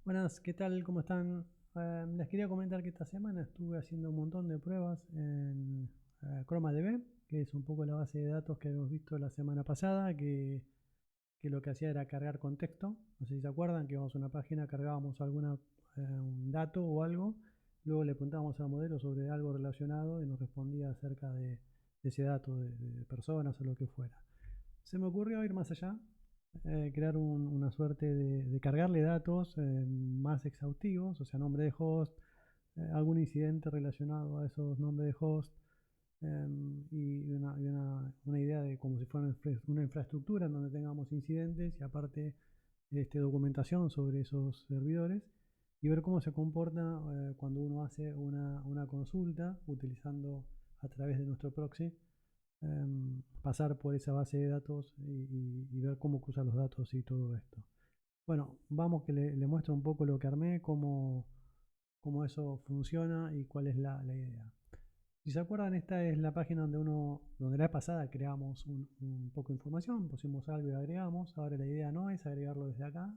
Buenas, ¿qué tal? ¿Cómo están? Les quería comentar que esta semana estuve haciendo un montón de pruebas en ChromaDB, que es un poco la base de datos que habíamos visto la semana pasada, que lo que hacía era cargar contexto. No sé si se acuerdan que íbamos a una página, cargábamos un dato o algo, luego le preguntábamos al modelo sobre algo relacionado y nos respondía acerca de ese dato, de personas o lo que fuera. Se me ocurrió ir más allá, crear una suerte de cargarle datos más exhaustivos, o sea, nombre de host, algún incidente relacionado a esos nombres de host, una idea de como si fuera una infraestructura en donde tengamos incidentes y aparte documentación sobre esos servidores y ver cómo se comporta cuando uno hace una consulta utilizando a través de nuestro proxy, pasar por esa base de datos y ver cómo cruza los datos y todo esto. Bueno, vamos que le muestro un poco lo que armé, cómo eso funciona y cuál es la idea. Si se acuerdan, esta es la página donde la vez pasada creamos un poco de información, pusimos algo y agregamos. Ahora la idea no es agregarlo desde acá.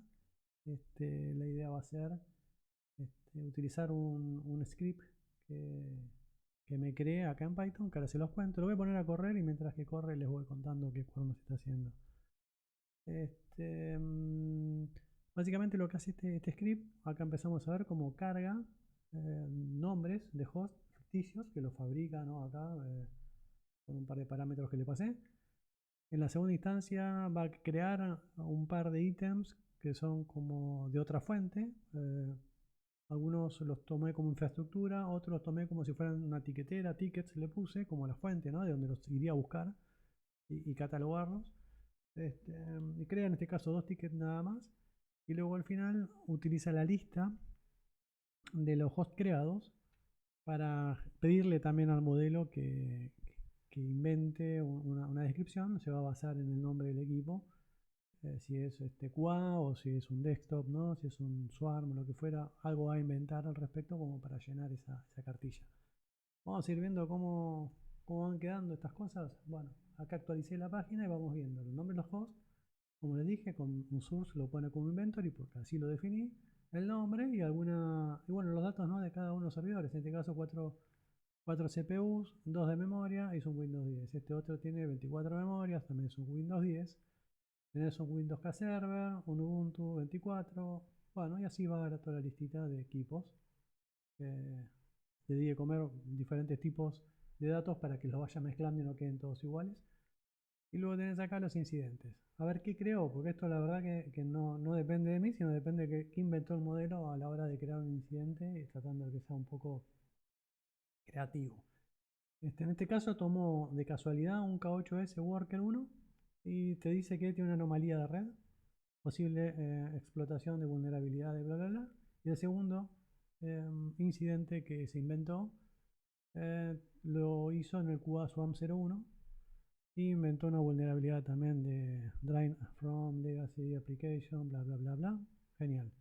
La idea va a ser utilizar un script que me creé acá en Python, que ahora se los cuento. Lo voy a poner a correr y mientras que corre les voy contando cuándo se está haciendo. Este, mm, Básicamente lo que hace este script, acá empezamos a ver cómo carga nombres de host ficticios que lo fabrica, ¿no? Acá con un par de parámetros que le pasé. En la segunda instancia va a crear un par de ítems que son como de otra fuente. Algunos los tomé como infraestructura, otros los tomé como si fueran una tiquetera, tickets le puse como la fuente, ¿no? De donde los iría a buscar y catalogarlos. Y crea en este caso dos tickets nada más. Y luego al final utiliza la lista de los hosts creados para pedirle también al modelo que invente una descripción. Se va a basar en el nombre del equipo, si es QA o si es un desktop, ¿no? Si es un swarm o lo que fuera, algo va a inventar al respecto como para llenar esa cartilla. Vamos a ir viendo cómo van quedando estas cosas. Bueno, acá actualicé la página y vamos viendo los nombres de los hosts. Como les dije, con un source lo pone como inventory porque así lo definí. El nombre y bueno, los datos, ¿no? De cada uno de los servidores. En este caso 4 CPUs, 2 de memoria y es un Windows 10. Este otro tiene 24 memorias, también es un Windows 10. Tenés un Windows K Server, un Ubuntu 24. Bueno, y así va a toda la listita de equipos. Le di de comer diferentes tipos de datos para que los vaya mezclando y no queden todos iguales. Y luego tenés acá los incidentes. A ver qué creó, porque esto la verdad que no depende de mí, sino depende de qué inventó el modelo a la hora de crear un incidente y tratando de que sea un poco creativo. En este caso tomó de casualidad un K8S Worker 1 y te dice que tiene una anomalía de red, posible explotación de vulnerabilidad de bla bla bla. Y el segundo incidente que se inventó lo hizo en el QA Swarm 01 y inventó una vulnerabilidad también de Drain from Legacy Application, bla bla bla bla. Genial.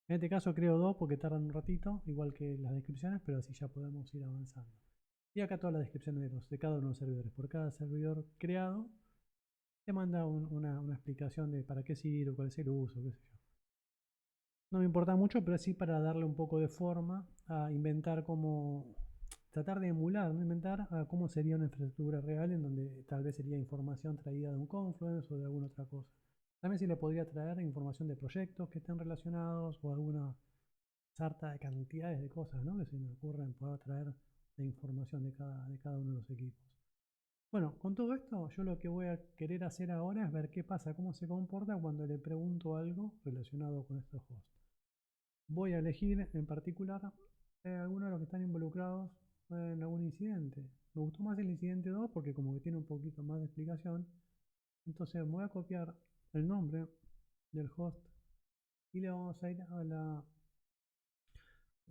En este caso creo dos porque tardan un ratito, igual que las descripciones, pero así ya podemos ir avanzando. Y acá todas las descripciones de cada uno de los servidores. Por cada servidor creado, te manda una explicación de para qué sirve, cuál es el uso, qué sé yo. No me importa mucho, pero sí para darle un poco de forma a inventar cómo, tratar de emular, no inventar cómo sería una infraestructura real en donde tal vez sería información traída de un Confluence o de alguna otra cosa. También se le podría traer información de proyectos que estén relacionados o alguna sarta de cantidades de cosas, ¿no? Que se me ocurren poder traer de información de cada uno de los equipos. Bueno, con todo esto, yo lo que voy a querer hacer ahora es ver qué pasa, cómo se comporta cuando le pregunto algo relacionado con estos hosts. Voy a elegir en particular algunos de los que están involucrados en algún incidente. Me gustó más el incidente 2 porque como que tiene un poquito más de explicación. Entonces me voy a copiar el nombre del host y le vamos a ir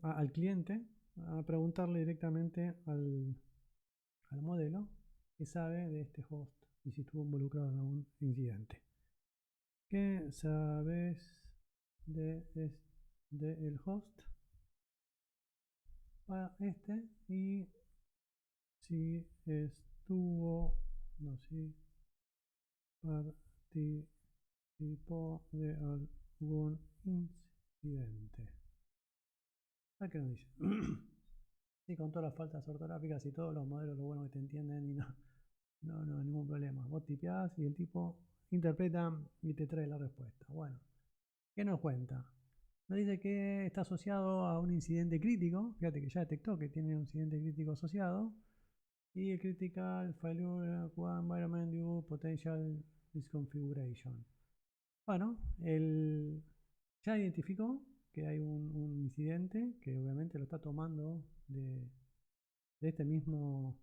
al cliente a preguntarle directamente al modelo que sabe de este host y si estuvo involucrado en algún incidente. ¿Qué sabes del host para y si estuvo, no, si participó de algún incidente. A ver qué nos dice. Sí, con todas las faltas ortográficas y todos los modelos, lo bueno que te entienden y no, ningún problema. Vos tipeás y el tipo interpreta y te trae la respuesta. Bueno, ¿qué nos cuenta? Nos dice que está asociado a un incidente crítico. Fíjate que ya detectó que tiene un incidente crítico asociado. Y el critical failure environment due potential misconfiguration. Bueno, él ya identificó que hay un incidente que obviamente lo está tomando de este mismo,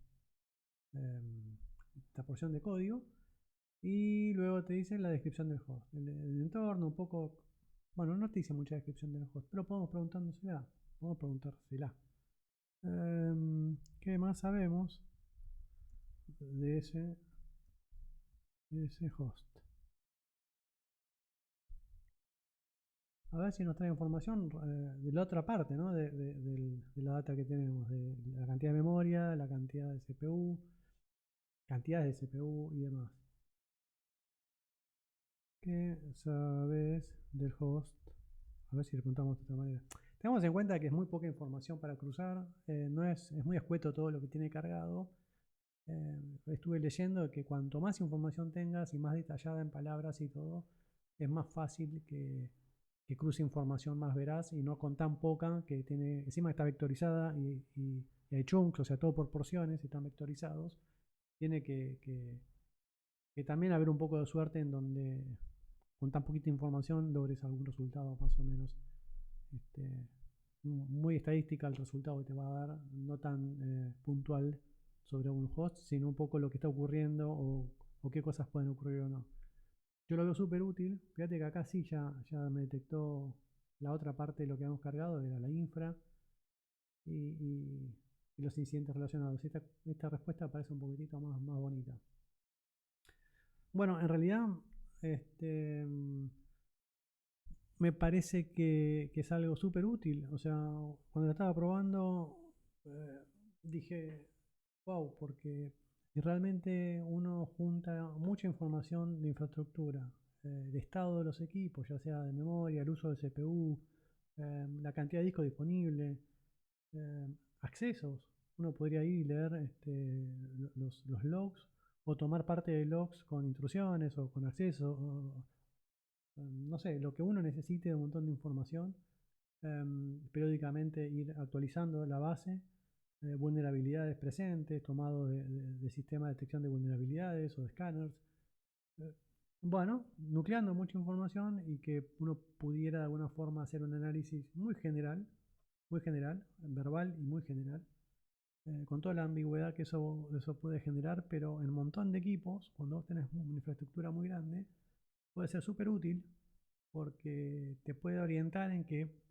esta porción de código. Y luego te dice la descripción del host, el entorno, un poco. Bueno, no te dice mucha descripción del host, pero podemos preguntársela. Podemos preguntársela. ¿Qué más sabemos de ese host? A ver si nos trae información de la otra parte, ¿no? de la data que tenemos, de la cantidad de memoria, la cantidad de CPU, cantidades de CPU y demás. ¿Qué sabes del host? A ver si le preguntamos de otra manera. Tengamos en cuenta que es muy poca información para cruzar, no es muy escueto todo lo que tiene cargado. Estuve leyendo que cuanto más información tengas y más detallada en palabras y todo, es más fácil que cruce información más veraz y no con tan poca que tiene, encima está vectorizada y hay chunks, o sea, todo por porciones, están vectorizados. Tiene que también haber un poco de suerte en donde con tan poquita información logres algún resultado más o menos muy estadística el resultado que te va a dar, no tan puntual sobre un host, sino un poco lo que está ocurriendo o qué cosas pueden ocurrir o no. Yo lo veo súper útil. Fíjate que acá sí ya me detectó la otra parte de lo que habíamos cargado, era la infra y los incidentes relacionados. Esta respuesta parece un poquitito más bonita. Bueno, en realidad me parece que es algo súper útil. O sea, cuando lo estaba probando dije, wow, porque realmente uno junta mucha información de infraestructura, el estado de los equipos, ya sea de memoria, el uso de CPU, la cantidad de disco disponible, accesos. Uno podría ir y leer los logs o tomar parte de logs con intrusiones o con acceso, no sé, lo que uno necesite de un montón de información. Periódicamente ir actualizando la base, vulnerabilidades presentes, tomado de sistema de detección de vulnerabilidades o de scanners. Bueno, nucleando mucha información y que uno pudiera de alguna forma hacer un análisis muy general, verbal y muy general, con toda la ambigüedad que eso puede generar, pero en un montón de equipos, cuando vos tenés una infraestructura muy grande, puede ser súper útil porque te puede orientar en que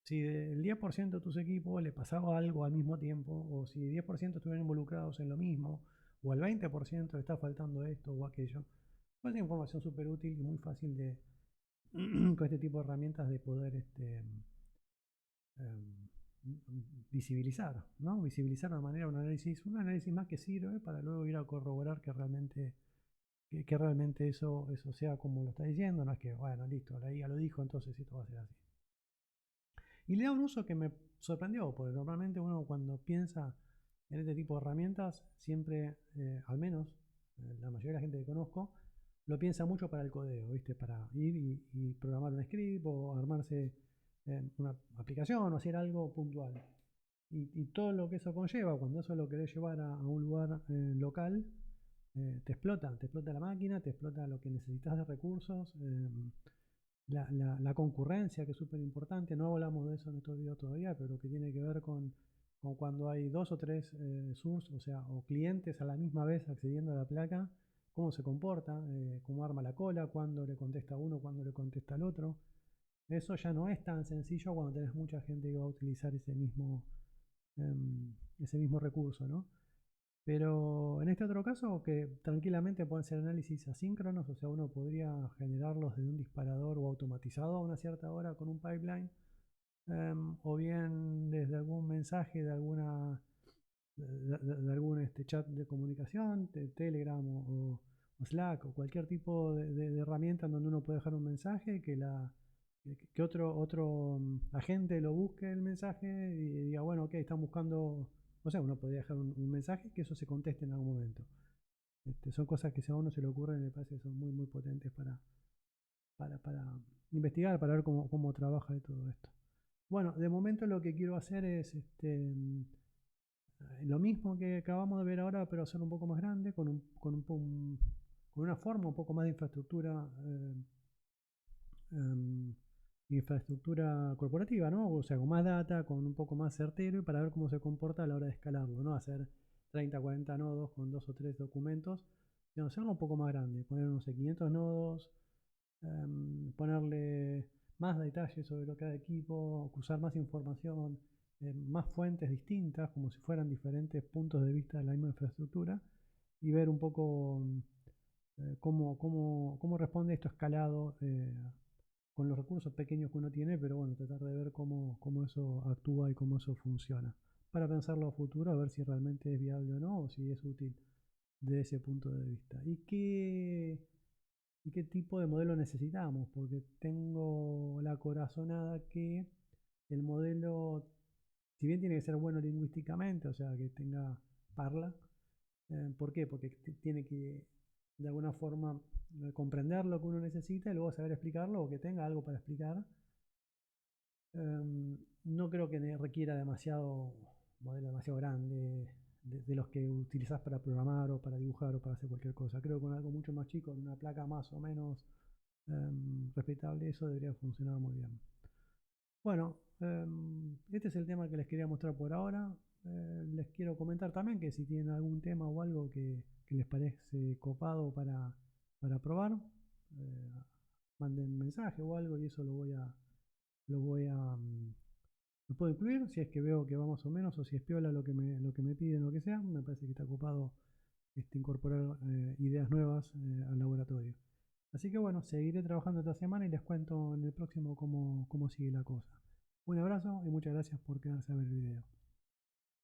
si el 10% de tus equipos le pasaba algo al mismo tiempo, o si el 10% estuvieron involucrados en lo mismo, o al 20% le está faltando esto o aquello, pues es información súper útil y muy fácil de, con este tipo de herramientas de poder em, visibilizar, ¿no? Visibilizar de manera un análisis más que sirve para luego ir a corroborar que realmente eso sea como lo está diciendo, no es que, bueno, listo, la IA lo dijo, entonces esto va a ser así. Y le da un uso que me sorprendió, porque normalmente uno cuando piensa en este tipo de herramientas, siempre, al menos la mayoría de la gente que conozco, lo piensa mucho para el codeo, ¿viste? Para ir y programar un script o armarse una aplicación o hacer algo puntual. Y todo lo que eso conlleva, cuando eso lo querés llevar a un lugar local, te explota la máquina, te explota lo que necesitas de recursos, la concurrencia, que es súper importante. No hablamos de eso en estos videos todavía, pero que tiene que ver con cuando hay dos o tres source, o sea, o clientes a la misma vez accediendo a la placa, cómo se comporta, cómo arma la cola, cuándo le contesta uno, cuándo le contesta el otro. Eso ya no es tan sencillo cuando tenés mucha gente que va a utilizar ese mismo recurso, ¿no? Pero en este otro caso, que tranquilamente pueden ser análisis asíncronos, o sea, uno podría generarlos desde un disparador o automatizado a una cierta hora con un pipeline, o bien desde algún mensaje de algún chat de comunicación, de Telegram o Slack o cualquier tipo de herramienta en donde uno puede dejar un mensaje que que otro agente lo busque el mensaje y diga, bueno, ok, están buscando, o sea, uno podría dejar un mensaje que eso se conteste en algún momento. Son cosas que si a uno se le ocurren, me parece que son muy, muy potentes para investigar, para ver cómo trabaja de todo esto. Bueno, de momento lo que quiero hacer es lo mismo que acabamos de ver ahora, pero hacerlo un poco más grande, con una forma, un poco más de infraestructura, em, infraestructura corporativa, ¿no? O sea, con más data, con un poco más certero y para ver cómo se comporta a la hora de escalarlo, ¿no? Hacer 30, 40 nodos con 2 o 3 documentos, sino hacerlo un poco más grande, poner unos 500 nodos, ponerle más detalles sobre cada equipo, usar más información, más fuentes distintas, como si fueran diferentes puntos de vista de la misma infraestructura, y ver un poco cómo responde esto escalado con los recursos pequeños que uno tiene, pero bueno, tratar de ver cómo eso actúa y cómo eso funciona. Para pensarlo a futuro, a ver si realmente es viable o no, o si es útil de ese punto de vista. ¿Y qué tipo de modelo necesitamos? Porque tengo la corazonada que el modelo, si bien tiene que ser bueno lingüísticamente, o sea, que tenga parla, ¿por qué? Porque tiene que de alguna forma comprender lo que uno necesita y luego saber explicarlo o que tenga algo para explicar. No creo que requiera modelo demasiado grande de los que utilizás para programar o para dibujar o para hacer cualquier cosa. Creo que con algo mucho más chico, en una placa más o menos respetable, eso debería funcionar muy bien. Bueno, este es el tema que les quería mostrar por ahora. Les quiero comentar también que si tienen algún tema o algo que les parece copado para probar, manden un mensaje o algo y eso lo voy a, lo puedo incluir si es que veo que va más o menos o si es piola lo que me piden o lo que sea. Me parece que está copado incorporar ideas nuevas al laboratorio. Así que bueno, seguiré trabajando esta semana y les cuento en el próximo cómo sigue la cosa. Un abrazo y muchas gracias por quedarse a ver el video.